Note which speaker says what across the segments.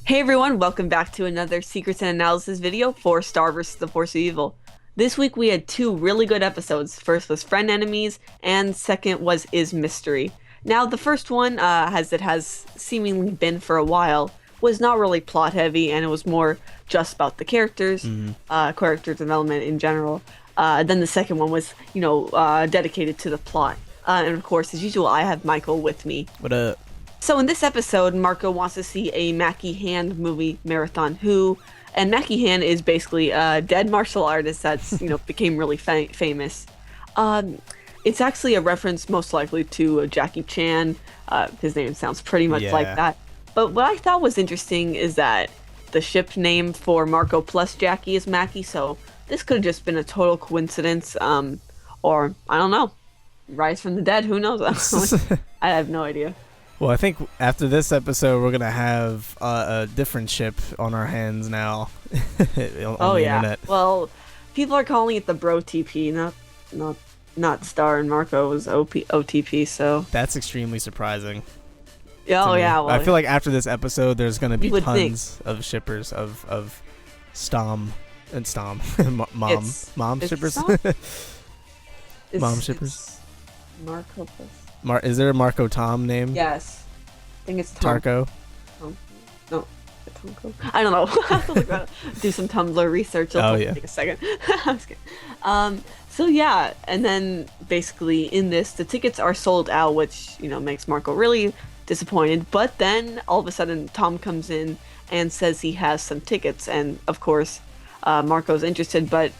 Speaker 1: Hey everyone, welcome back to another Secrets and Analysis video for Star vs. the Force of Evil. This week we had two really good episodes. First was Friend Enemies, and second was Is Mystery. Now the first one, as it has seemingly been for a while, was not really plot heavy, and it was more just about the characters, character development in general. Then the second one was, dedicated to the plot. And of course, as usual, I have Michael with me.
Speaker 2: What up?
Speaker 1: So in this episode, Marco wants to see a Mackie Hand movie marathon. And Mackie Hand is basically a dead martial artist that's became really famous. It's actually a reference most likely to Jackie Chan. His name sounds pretty much like that. But what I thought was interesting is that the ship name for Marco plus Jackie is Mackie. So this could have just been a total coincidence, or I don't know, rise from the dead. Who knows? I have no idea.
Speaker 2: Well, I think after this episode, we're gonna have a different ship on our hands now. on the internet.
Speaker 1: Well, people are calling it the Bro TP, not Star and Marco was OTP. So
Speaker 2: That's extremely surprising.
Speaker 1: Oh yeah. Well,
Speaker 2: I feel like after this episode, there's gonna be tons
Speaker 1: think.
Speaker 2: of shippers of Stom and Stom, mom shippers. Mom shippers.
Speaker 1: Marco plus.
Speaker 2: Is there a Marco Tom name?
Speaker 1: Yes, I think it's Tom.
Speaker 2: Tarko.
Speaker 1: No, Tomko. I don't know. I have to look that up. Do some Tumblr research. It'll take a second. I'm just kidding. So yeah, and then basically in this, the tickets are sold out, which makes Marco really disappointed. But then all of a sudden, Tom comes in and says he has some tickets, and of course, Marco's interested, but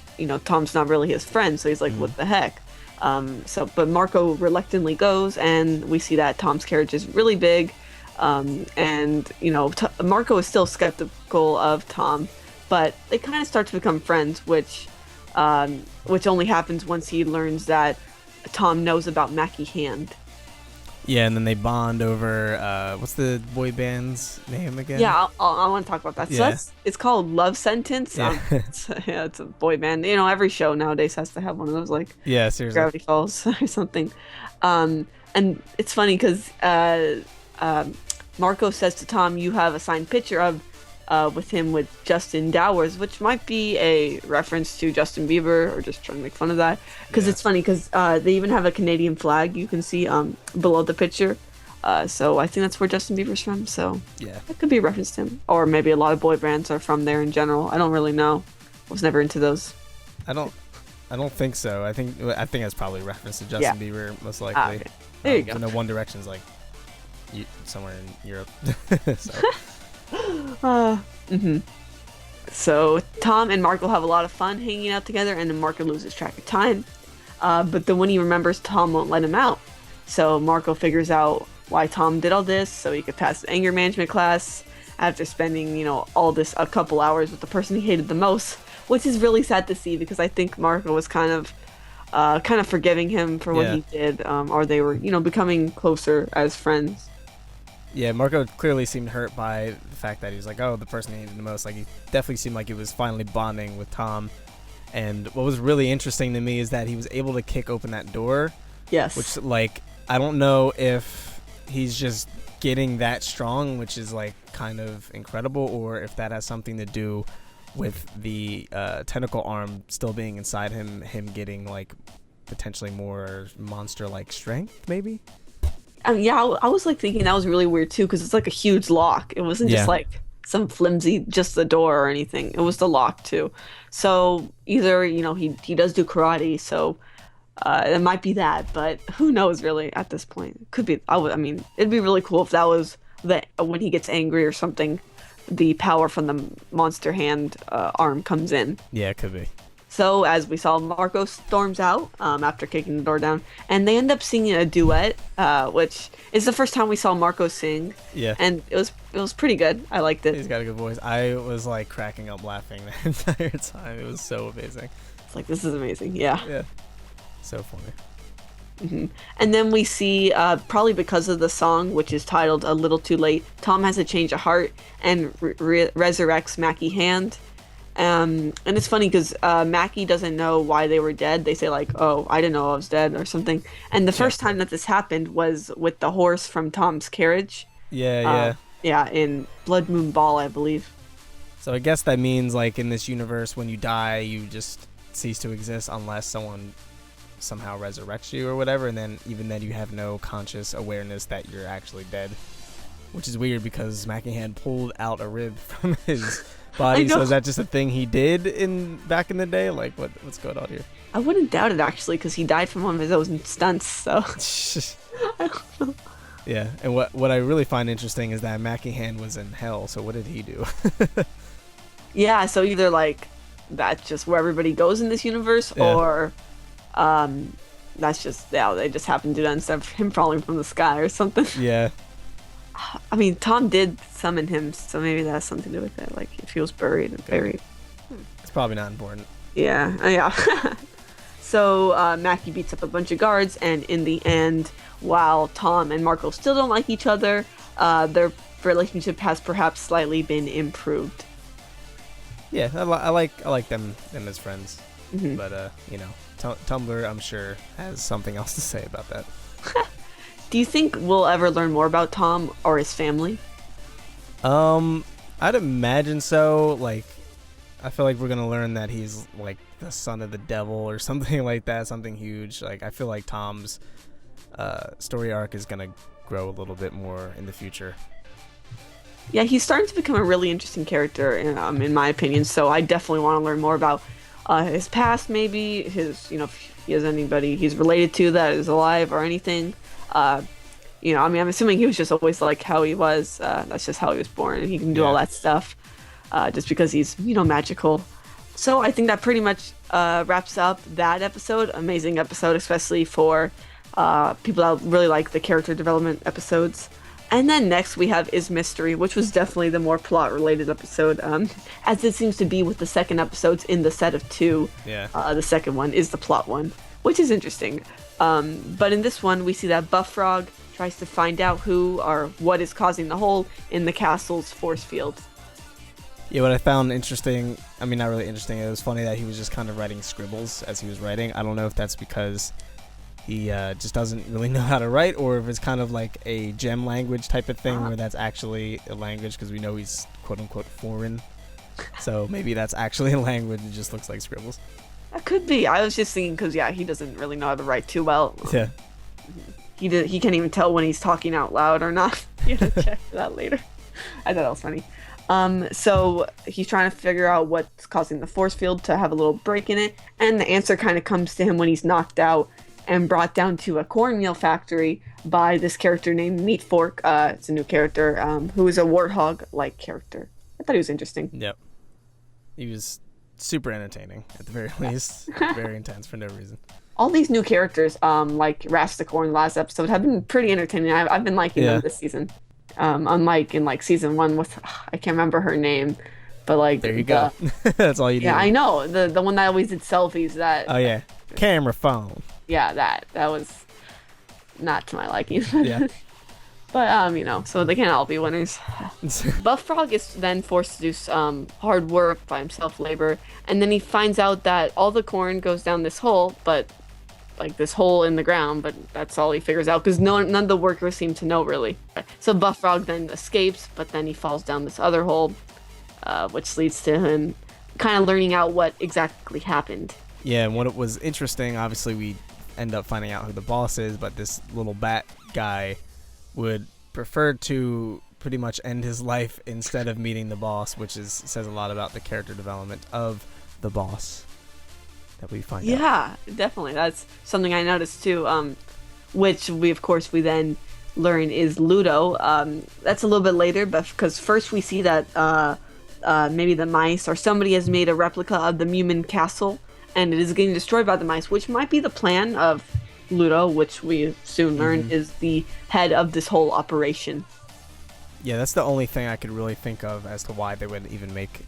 Speaker 1: Tom's not really his friend, so he's like, "What the heck?" But Marco reluctantly goes, and we see that Tom's carriage is really big, and Marco is still skeptical of Tom, but they kind of start to become friends, which only happens once he learns that Tom knows about Mackie Hand.
Speaker 2: Yeah, and then they bond over what's the boy band's name again?
Speaker 1: Yeah, I want to talk about that.
Speaker 2: Yeah.
Speaker 1: So it's called Love Sentence.
Speaker 2: Yeah.
Speaker 1: It's a boy band. Every show nowadays has to have one of those, like
Speaker 2: Seriously.
Speaker 1: Gravity Falls or something. And it's funny because Marco says to Tom, "You have a signed picture of with him with Justin Dowers," which might be a reference to Justin Bieber, or just trying to make fun of that. Because it's funny because they even have a Canadian flag you can see below the picture. So I think that's where Justin Bieber's from. So that could be a reference to him, or maybe a lot of boy bands are from there in general. I don't really know. I was never into those.
Speaker 2: I don't think so. I think that's probably a reference to Justin Bieber, most likely.
Speaker 1: Okay. There you go.
Speaker 2: I know One Direction's like somewhere in Europe.
Speaker 1: So Tom and Marco have a lot of fun hanging out together, and then Marco loses track of time. But then when he remembers, Tom won't let him out. So Marco figures out why Tom did all this, so he could pass the anger management class after spending, all this a couple hours with the person he hated the most, which is really sad to see because I think Marco was kind of forgiving him for what he did, or they were, becoming closer as friends.
Speaker 2: Yeah, Marco clearly seemed hurt by the fact that he was like, oh, the person he hated the most. Like, he definitely seemed like he was finally bonding with Tom. And what was really interesting to me is that he was able to kick open that door.
Speaker 1: Yes.
Speaker 2: Which, like, I don't know if he's just getting that strong, which is, like, kind of incredible, or if that has something to do with the tentacle arm still being inside him getting, like, potentially more monster-like strength, maybe?
Speaker 1: I was like thinking that was really weird too, because it's like a huge lock. It wasn't just like some flimsy, just the door or anything. It was the lock too. So either he does do karate, so it might be that, but who knows really at this point. It could be. I mean, it'd be really cool if that was when he gets angry or something, the power from the monster hand arm comes in.
Speaker 2: Yeah, it could be.
Speaker 1: So as we saw, Marco storms out after kicking the door down, and they end up singing a duet, which is the first time we saw Marco sing. Yeah. And it was pretty good. I liked it.
Speaker 2: He's got a good voice. I was like cracking up laughing the entire time. It was so amazing.
Speaker 1: It's like, this is amazing. Yeah.
Speaker 2: Yeah. So funny.
Speaker 1: Mm-hmm. And then we see, probably because of the song, which is titled "A Little Too Late," Tom has a change of heart and resurrects Mackie Hand. And it's funny because Mackie doesn't know why they were dead. They say like, "Oh, I didn't know I was dead" or something. And the first time that this happened was with the horse from Tom's carriage.
Speaker 2: Yeah.
Speaker 1: Yeah, in Blood Moon Ball, I believe.
Speaker 2: So I guess that means, like, in this universe, when you die, you just cease to exist unless someone somehow resurrects you or whatever, and then even then you have no conscious awareness that you're actually dead. Which is weird because Mackingham pulled out a rib from his body, so is that just a thing he did back in the day? Like, what's going on here?
Speaker 1: I wouldn't doubt it, actually, because he died from one of his own stunts, so... I don't know.
Speaker 2: Yeah, and what I really find interesting is that Mackingham was in hell, so what did he do?
Speaker 1: Yeah, so either, like, that's just where everybody goes in this universe, or that's just, they just happened to do that instead of him falling from the sky or something.
Speaker 2: Yeah.
Speaker 1: I mean, Tom did summon him, so maybe that has something to do with it, like, if he was buried.
Speaker 2: It's probably not important.
Speaker 1: Yeah. So, Mackie beats up a bunch of guards, and in the end, while Tom and Marco still don't like each other, their relationship has perhaps slightly been improved.
Speaker 2: Yeah, I like them as friends.
Speaker 1: Mm-hmm.
Speaker 2: But, Tumblr, I'm sure, has something else to say about that.
Speaker 1: Do you think we'll ever learn more about Tom or his family?
Speaker 2: I'd imagine so. Like, I feel like we're gonna learn that he's like the son of the devil or something like that, something huge. Like, I feel like Tom's story arc is gonna grow a little bit more in the future.
Speaker 1: Yeah, he's starting to become a really interesting character, in my opinion. So I definitely want to learn more about his past, maybe his, if he has anybody he's related to that is alive or anything. I'm assuming he was just always like how he was. That's just how he was born, and he can do all that stuff just because he's, magical. So I think that pretty much wraps up that episode. Amazing episode, especially for people that really like the character development episodes. And then next we have Is Mystery, which was definitely the more plot-related episode, as it seems to be with the second episodes in the set of two.
Speaker 2: Yeah.
Speaker 1: The second one is the plot one, which is interesting. But in this one, we see that Buff Frog tries to find out who or what is causing the hole in the castle's force field.
Speaker 2: Yeah, what I found interesting, I mean, not really interesting, it was funny that he was just kind of writing scribbles as he was writing. I don't know if that's because he just doesn't really know how to write, or if it's kind of like a gem language type of thing where that's actually a language, because we know he's quote-unquote foreign. So maybe that's actually a language, it just looks like scribbles.
Speaker 1: That could be. I was just thinking because, he doesn't really know how to write too well.
Speaker 2: Yeah.
Speaker 1: He can't even tell when he's talking out loud or not. You have to check that later. I thought that was funny. So he's trying to figure out what's causing the force field to have a little break in it, and the answer kind of comes to him when he's knocked out and brought down to a cornmeal factory by this character named Meat Fork. It's a new character who is a warthog-like character. I thought he was interesting.
Speaker 2: Yep. He was super entertaining, at the very least. Very intense for no reason.
Speaker 1: All these new characters, like Rasticorn last episode, have been pretty entertaining. I've been liking them this season. Unlike in like season 1 with, I can't remember her name, but like
Speaker 2: there you go. That's all you need.
Speaker 1: Yeah, I know the one that always did selfies. That
Speaker 2: camera phone.
Speaker 1: Yeah, that was not to my liking.
Speaker 2: Yeah.
Speaker 1: But so they can't all be winners. Buff Frog is then forced to do some hard work by himself, labor, and then he finds out that all the corn goes down this hole, but like this hole in the ground, but that's all he figures out because none of the workers seem to know really. So Buff Frog then escapes, but then he falls down this other hole, which leads to him kind of learning out what exactly happened.
Speaker 2: Yeah, and what was interesting, obviously we end up finding out who the boss is, but this little bat guy would prefer to pretty much end his life instead of meeting the boss, which says a lot about the character development of the boss that we find out.
Speaker 1: Yeah, definitely. That's something I noticed too, which we then learn is Ludo. That's a little bit later, but because first we see that maybe the mice or somebody has made a replica of the Mumin castle, and it is getting destroyed by the mice, which might be the plan of Ludo, which we soon learn is the head of this whole operation.
Speaker 2: Yeah, that's the only thing I could really think of as to why they would even make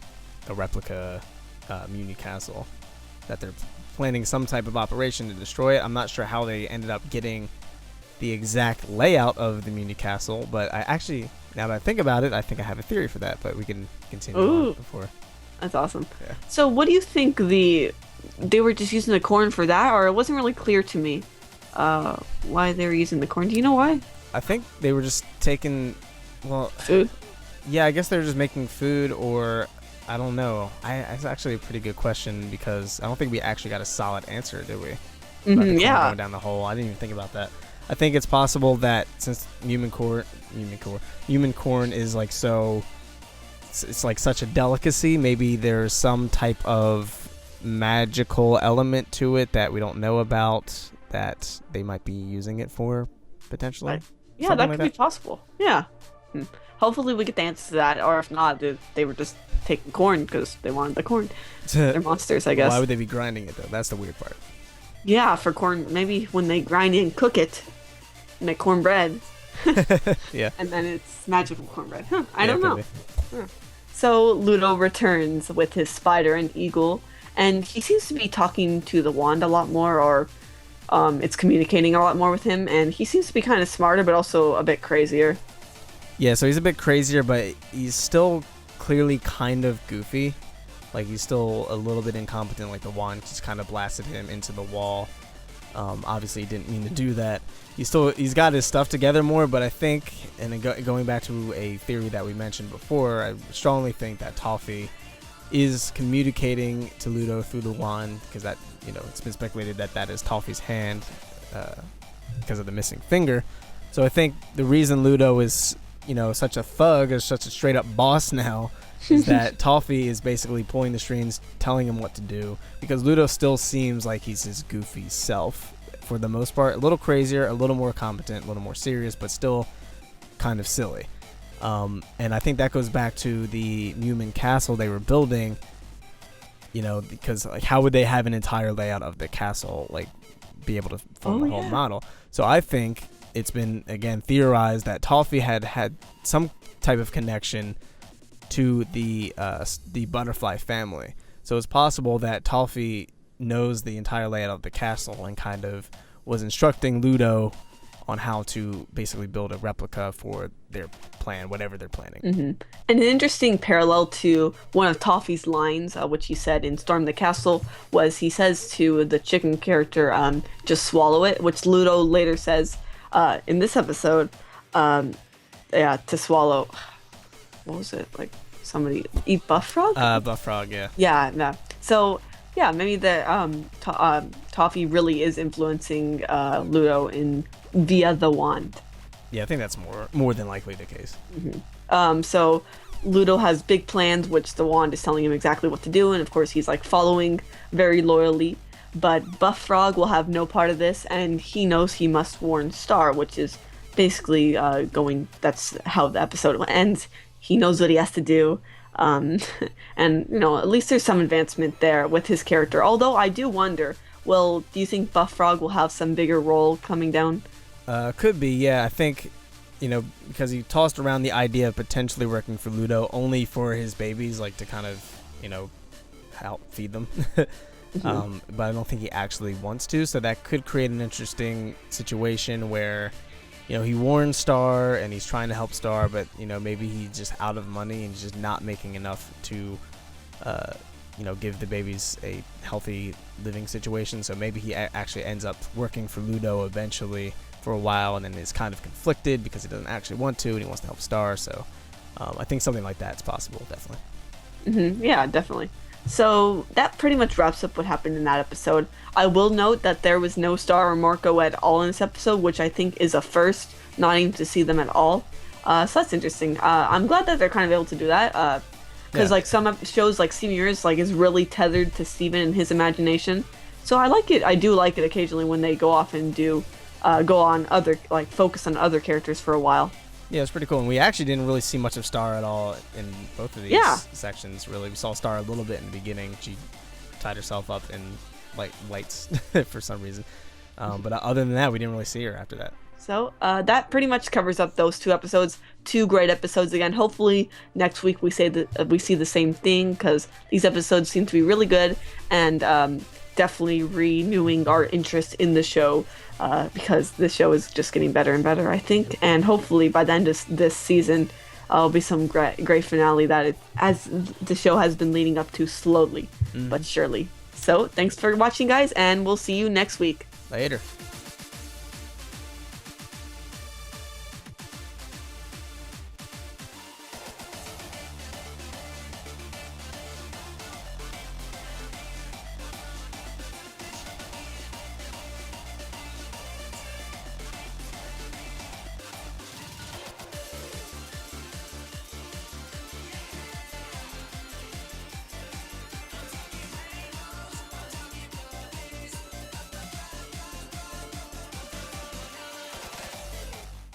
Speaker 2: a replica Muni castle. That they're planning some type of operation to destroy it. I'm not sure how they ended up getting the exact layout of the Muni castle, but I actually, now that I think about it, I think I have a theory for that, but we can continue on before.
Speaker 1: That's awesome.
Speaker 2: Yeah.
Speaker 1: So what do you think they were just using the corn for that, or it wasn't really clear to me why they were using the corn? Do you know why?
Speaker 2: I think they were just taking,
Speaker 1: food.
Speaker 2: Yeah, I guess they're just making food, or I don't know. It's actually a pretty good question because I don't think we actually got a solid answer, did we? About the corn going down the hole. I didn't even think about that. I think it's possible that since human corn is like so, it's like such a delicacy. Maybe there's some type of magical element to it that we don't know about that they might be using it for potentially.
Speaker 1: Yeah, that could be possible. Yeah. Hopefully we get the answer to that, or if not, they were just taking corn because they wanted the corn. They're monsters, I guess.
Speaker 2: Why would they be grinding it though? That's the weird part.
Speaker 1: Yeah, for corn, maybe when they grind it and cook it, make cornbread.
Speaker 2: Yeah.
Speaker 1: And then it's magical cornbread. I don't know. So Ludo returns with his spider and eagle, and he seems to be talking to the wand a lot more, or it's communicating a lot more with him, and he seems to be kind of smarter, but also a bit crazier.
Speaker 2: Yeah, so he's a bit crazier, but he's still clearly kind of goofy. Like, he's still a little bit incompetent, like the wand just kind of blasted him into the wall. Obviously, he didn't mean to do that. He's got his stuff together more, but I think, and going back to a theory that we mentioned before, I strongly think that Toffee is communicating to Ludo through the wand, because that, it's been speculated that is Toffee's hand because of the missing finger. So I think the reason Ludo is, such a thug, or such a straight up boss now, is that Toffee is basically pulling the strings, telling him what to do, because Ludo still seems like he's his goofy self for the most part. A little crazier, a little more competent, a little more serious, but still kind of silly. And I think that goes back to the Newman castle they were building, because like, how would they have an entire layout of the castle, like be able to form a whole model? So I think it's been, again, theorized that Toffee had some type of connection to the butterfly family. So it's possible that Toffee knows the entire layout of the castle and kind of was instructing Ludo on how to basically build a replica for their plan, whatever they're planning.
Speaker 1: And an interesting parallel to one of Toffee's lines, which he said in Storm the Castle, was he says to the chicken character, just swallow it, which Ludo later says in this episode, to swallow. What was it? Like, somebody eat Buff Frog?
Speaker 2: Buff Frog, yeah.
Speaker 1: Yeah, no. So, yeah, maybe the Toffee really is influencing Ludo via the wand.
Speaker 2: Yeah, I think that's more than likely the case.
Speaker 1: So Ludo has big plans, which the wand is telling him exactly what to do, and of course he's like following very loyally. But Buff Frog will have no part of this, and he knows he must warn Star, which is basically that's how the episode ends. He knows what he has to do. And, at least there's some advancement there with his character. Although I do wonder, do you think Buff Frog will have some bigger role coming down?
Speaker 2: Could be, yeah. I think, because he tossed around the idea of potentially working for Ludo only for his babies, like to kind of, help feed them. But I don't think he actually wants to. So that could create an interesting situation where, he warns Star and he's trying to help Star, but, maybe he's just out of money and he's just not making enough to, give the babies a healthy living situation. So maybe he actually ends up working for Ludo eventually for a while, and then is kind of conflicted because he doesn't actually want to and he wants to help Star. So I think something like that's possible, definitely.
Speaker 1: Yeah, definitely. So that pretty much wraps up what happened in that episode. I will note that there was no Star or Marco at all in this episode, which I think is a first, not even to see them at all. So that's interesting. I'm glad that they're kind of able to do that, because like some shows like Seniors is really tethered to Steven and his imagination. So I like it. I do like it occasionally when they go off and do go on other, focus on other characters for a while.
Speaker 2: Yeah, it's pretty cool. And we actually didn't really see much of Star at all in both of these sections, really. We saw Star a little bit in the beginning. She tied herself up in lights for some reason. But other than that, we didn't really see her after that.
Speaker 1: So that pretty much covers up those two episodes. Two great episodes again. Hopefully next week we see the same thing, because these episodes seem to be really good, and definitely renewing our interest in the show, because this show is just getting better and better, I think. And hopefully by the end of this season, will be some great finale that as the show has been leading up to slowly but surely. So thanks for watching, guys, and we'll see you next week.
Speaker 2: Later.